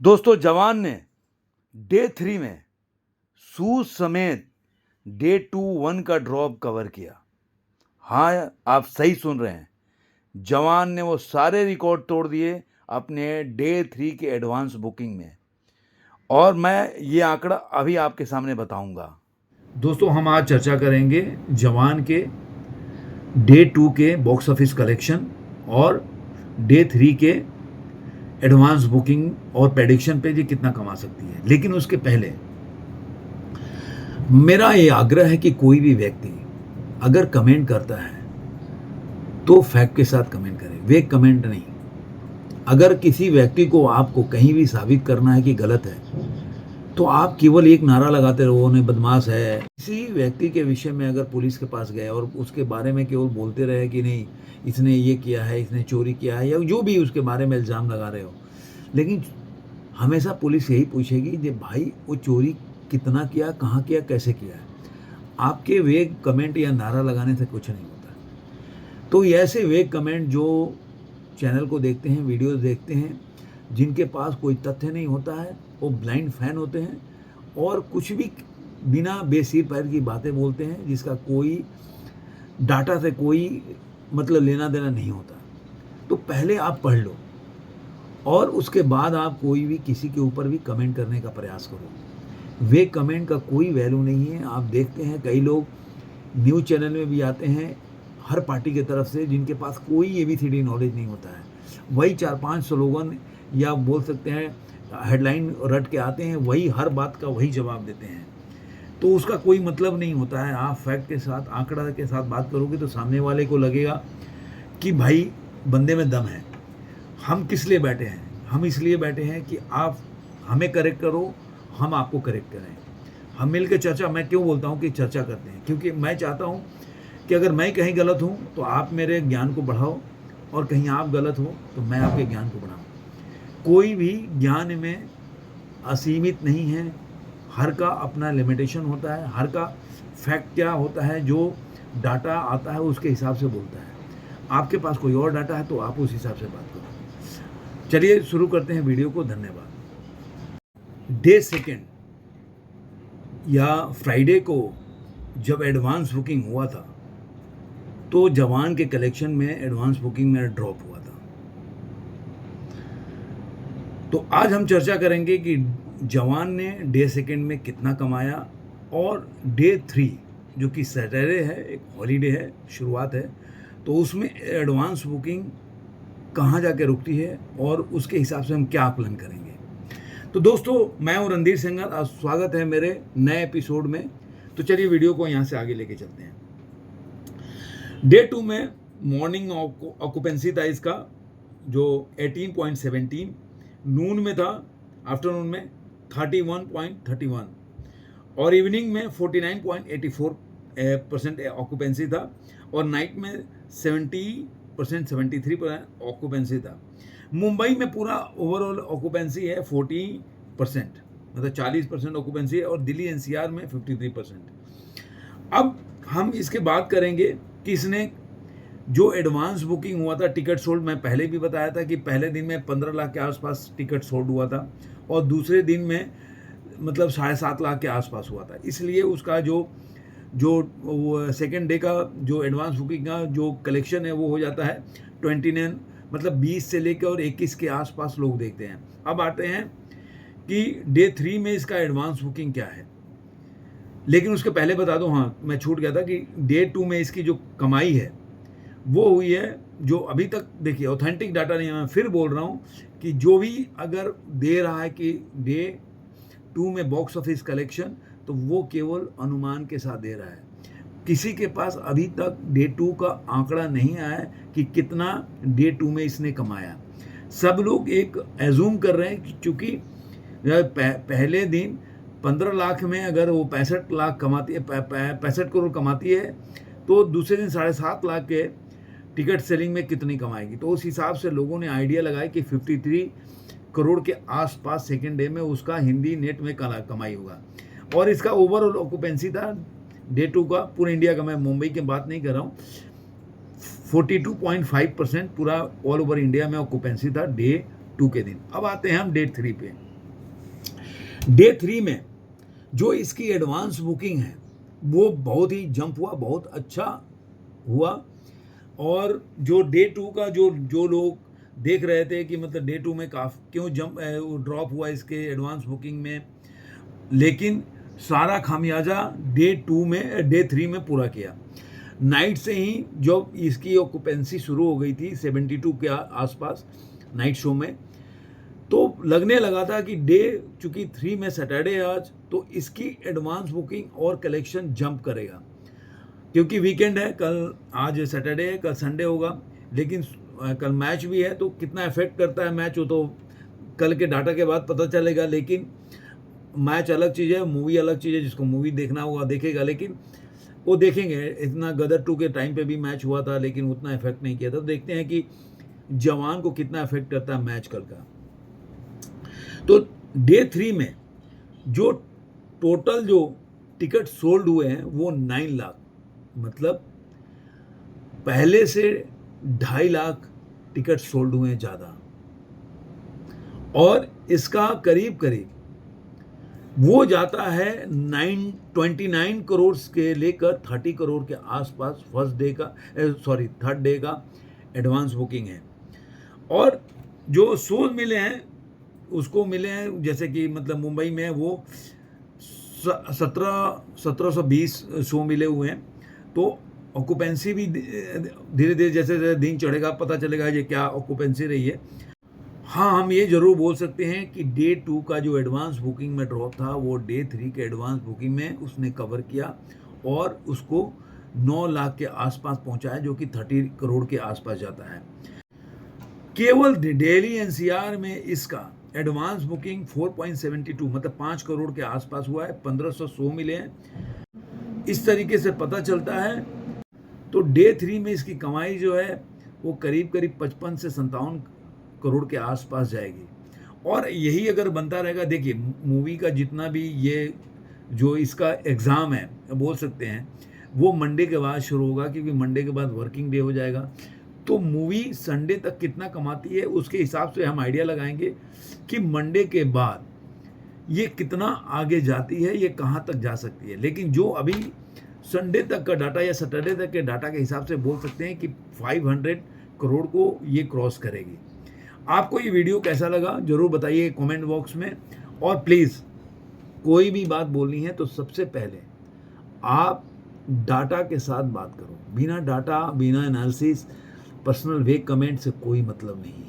दोस्तों जवान ने डे 3 में सूज समेत डे 2-1 का ड्रॉप कवर किया। हाँ, आप सही सुन रहे हैं। जवान ने वो सारे रिकॉर्ड तोड़ दिए अपने डे 3 के एडवांस बुकिंग में, और मैं ये आंकड़ा अभी आपके सामने बताऊंगा। दोस्तों हम आज चर्चा करेंगे जवान के डे 2 के बॉक्स ऑफिस कलेक्शन और डे 3 के एडवांस बुकिंग और प्रेडिक्शन पे ये कितना कमा सकती है। लेकिन उसके पहले मेरा ये आग्रह है कि कोई भी व्यक्ति अगर कमेंट करता है तो फैक्ट के साथ कमेंट करे, वे कमेंट नहीं। अगर किसी व्यक्ति को आपको कहीं भी साबित करना है कि गलत है तो आप केवल एक नारा लगाते रहो, उन्हें बदमाश है। किसी व्यक्ति के विषय में अगर पुलिस के पास गए और उसके बारे में केवल बोलते रहे कि नहीं इसने ये किया है, इसने चोरी किया है, या जो भी उसके बारे में इल्ज़ाम लगा रहे हो, लेकिन हमेशा पुलिस यही पूछेगी कि भाई वो चोरी कितना किया, कहाँ किया, कैसे किया है। आपके वेग कमेंट या नारा लगाने से कुछ नहीं होता। तो ऐसे वेग कमेंट जो चैनल को देखते हैं, वीडियोज़ देखते हैं, जिनके पास कोई तथ्य नहीं होता है, वो ब्लाइंड फैन होते हैं और कुछ भी बिना बेसिर पैर की बातें बोलते हैं जिसका कोई डाटा से कोई मतलब लेना देना नहीं होता। तो पहले आप पढ़ लो और उसके बाद आप कोई भी किसी के ऊपर भी कमेंट करने का प्रयास करो। वे कमेंट का कोई वैल्यू नहीं है। आप देखते हैं कई लोग न्यूज़ चैनल में भी आते हैं हर पार्टी की तरफ से, जिनके पास कोई ABCD नॉलेज नहीं होता है, वही 4-5 स्लोगन या बोल सकते हैं हेडलाइन रट के आते हैं, वही हर बात का वही जवाब देते हैं। तो उसका कोई मतलब नहीं होता है। आप फैक्ट के साथ, आंकड़ा के साथ बात करोगे तो सामने वाले को लगेगा कि भाई बंदे में दम है। हम किस लिए बैठे हैं? हम इसलिए बैठे हैं कि आप हमें करेक्ट करो, हम आपको करेक्ट करें। हम मिल के चर्चा, मैं क्यों बोलता हूँ कि चर्चा करते हैं, क्योंकि मैं चाहता हूँ कि अगर मैं कहीं गलत हूँ तो आप मेरे ज्ञान को बढ़ाओ, और कहीं आप गलत हो तो मैं आपके ज्ञान को बढ़ाऊँ। कोई भी ज्ञान में असीमित नहीं है, हर का अपना लिमिटेशन होता है। हर का फैक्ट क्या होता है, जो डाटा आता है उसके हिसाब से बोलता है। आपके पास कोई और डाटा है तो आप उस हिसाब से बात करो। चलिए शुरू करते हैं वीडियो को। धन्यवाद। डे 2 या फ्राइडे को जब एडवांस बुकिंग हुआ था तो जवान के कलेक्शन में एडवांस बुकिंग में ड्रॉप हुआ था। तो आज हम चर्चा करेंगे कि जवान ने डे 2 में कितना कमाया, और डे 3 जो कि सैटरडे है, एक हॉलीडे है, शुरुआत है, तो उसमें एडवांस बुकिंग कहाँ जाके रुकती है और उसके हिसाब से हम क्या आकलन करेंगे। तो दोस्तों मैं हूँ रणधीर सेंगर और स्वागत है मेरे नए एपिसोड में। तो चलिए वीडियो को यहाँ से आगे लेके चलते हैं। डे 2 में मॉर्निंग ऑक्यूपेंसी था इसका जो 18.17, नून में था, आफ्टरनून में 31.31, और इवनिंग में 49.84% ऑक्यूपेंसी था, और नाइट में 73% ऑक्यूपेंसी था। मुंबई में पूरा ओवरऑल ऑक्यूपेंसी है 40%, मतलब 40% ऑक्यूपेंसी है, और दिल्ली NCR में 53%। अब हम इसके बात करेंगे कि इसने जो एडवांस बुकिंग हुआ था, टिकट सोल्ड, मैं पहले भी बताया था कि पहले दिन में 15 लाख के आसपास टिकट सोल्ड हुआ था, और दूसरे दिन में मतलब 7.5 लाख के आसपास हुआ था। इसलिए उसका जो सेकेंड डे का जो एडवांस बुकिंग का जो कलेक्शन है वो हो जाता है 29, मतलब 20 से लेकर और 21 के आसपास लोग देखते हैं। अब आते हैं कि डे 3 में इसका एडवांस बुकिंग क्या है। लेकिन उसके पहले बता दूं, हाँ मैं छूट गया था कि डे 2 में इसकी जो कमाई है वो हुई है, जो अभी तक देखिए ऑथेंटिक डाटा नहीं है, मैं फिर बोल रहा हूँ कि जो भी अगर दे रहा है कि डे 2 में बॉक्स ऑफिस कलेक्शन, तो वो केवल अनुमान के साथ दे रहा है। किसी के पास अभी तक डे 2 का आंकड़ा नहीं आया है कि कितना डे 2 में इसने कमाया। सब लोग एक एज्यूम कर रहे हैं कि चूंकि पहले दिन 15 लाख में अगर वो 65 लाख कमाती है, 65 करोड़ कमाती है, तो दूसरे दिन 7.5 लाख के टिकट सेलिंग में कितनी कमाएगी। तो उस हिसाब से लोगों ने आइडिया लगाया कि 53 करोड़ के आसपास सेकेंड डे में उसका हिंदी नेट में कमाई होगा। और इसका ओवरऑल ऑक्यूपेंसी था डे 2 का, पूरे इंडिया का, मैं मुंबई की बात नहीं कर रहा हूँ, 42.5% पूरा ऑल ओवर इंडिया में ऑक्यूपेंसी था डे 2 के दिन। अब आते हैं हम डे 3 पे। डे 3 में जो इसकी एडवांस बुकिंग है वो बहुत ही जंप हुआ, बहुत अच्छा हुआ। और जो डे 2 का जो लोग देख रहे थे कि मतलब डे 2 में क्यों ड्रॉप हुआ इसके एडवांस बुकिंग में, लेकिन सारा खामियाजा डे 3 में पूरा किया। नाइट से ही जब इसकी ऑक्यूपेंसी शुरू हो गई थी 72 के आसपास नाइट शो में, तो लगने लगा था कि चूंकि 3 में सैटरडे है आज, तो इसकी एडवांस बुकिंग और कलेक्शन जंप करेगा, क्योंकि वीकेंड है, कल आज सैटरडे है, कल संडे होगा, लेकिन कल मैच भी है, तो कितना इफेक्ट करता है मैच वो तो कल के डाटा के बाद पता चलेगा। लेकिन मैच अलग चीज़ है, मूवी अलग चीज़ है, जिसको मूवी देखना होगा देखेगा, लेकिन वो देखेंगे। इतना गदर 2 के टाइम पे भी मैच हुआ था, लेकिन उतना इफेक्ट नहीं किया था। तो देखते हैं कि जवान को कितना इफेक्ट करता है मैच कल का। तो डे 3 में जो टोटल जो टिकट सोल्ड हुए हैं वो 9 लाख, मतलब पहले से 2.5 लाख टिकट सोल्ड हुए हैं ज़्यादा। और इसका करीब करीब वो जाता है 29 करोड़ के लेकर 30 करोड़ के आसपास थर्ड डे का एडवांस बुकिंग है। और जो शोज मिले हैं उसको मिले हैं, जैसे कि मतलब मुंबई में वो 1720 शो मिले हुए हैं। तो ऑक्यूपेंसी भी धीरे धीरे जैसे दिन चढ़ेगा पता चलेगा ये क्या ऑक्यूपेंसी रही है। हाँ, हम ये जरूर बोल सकते हैं कि डे 2 का जो एडवांस बुकिंग में ड्रॉप था वो डे 3 के एडवांस बुकिंग में उसने कवर किया और उसको 9 लाख के आसपास पहुंचाया, जो कि 30 करोड़ के आसपास जाता है। केवल दिल्ली एनसीआर में इसका एडवांस बुकिंग 4.72 मतलब 5 करोड़ के आसपास हुआ है, 1500 शो मिले हैं। इस तरीके से पता चलता है। तो डे 3 में इसकी कमाई जो है वो करीब करीब 55 से 57 करोड़ के आसपास जाएगी। और यही अगर बनता रहेगा, देखिए मूवी का जितना भी ये जो इसका एग्ज़ाम है बोल सकते हैं, वो मंडे के बाद शुरू होगा, क्योंकि मंडे के बाद वर्किंग डे हो जाएगा। तो मूवी संडे तक कितना कमाती है उसके हिसाब से हम आइडिया लगाएंगे कि मंडे के बाद ये कितना आगे जाती है, ये कहाँ तक जा सकती है। लेकिन जो अभी संडे तक का डाटा या सैटरडे तक के डाटा के हिसाब से बोल सकते हैं कि 500 करोड़ को ये क्रॉस करेगी। आपको ये वीडियो कैसा लगा ज़रूर बताइए कमेंट बॉक्स में। और प्लीज़ कोई भी बात बोलनी है तो सबसे पहले आप डाटा के साथ बात करो। बिना डाटा, बिना एनालिसिस, पर्सनल वेक कमेंट से कोई मतलब नहीं है।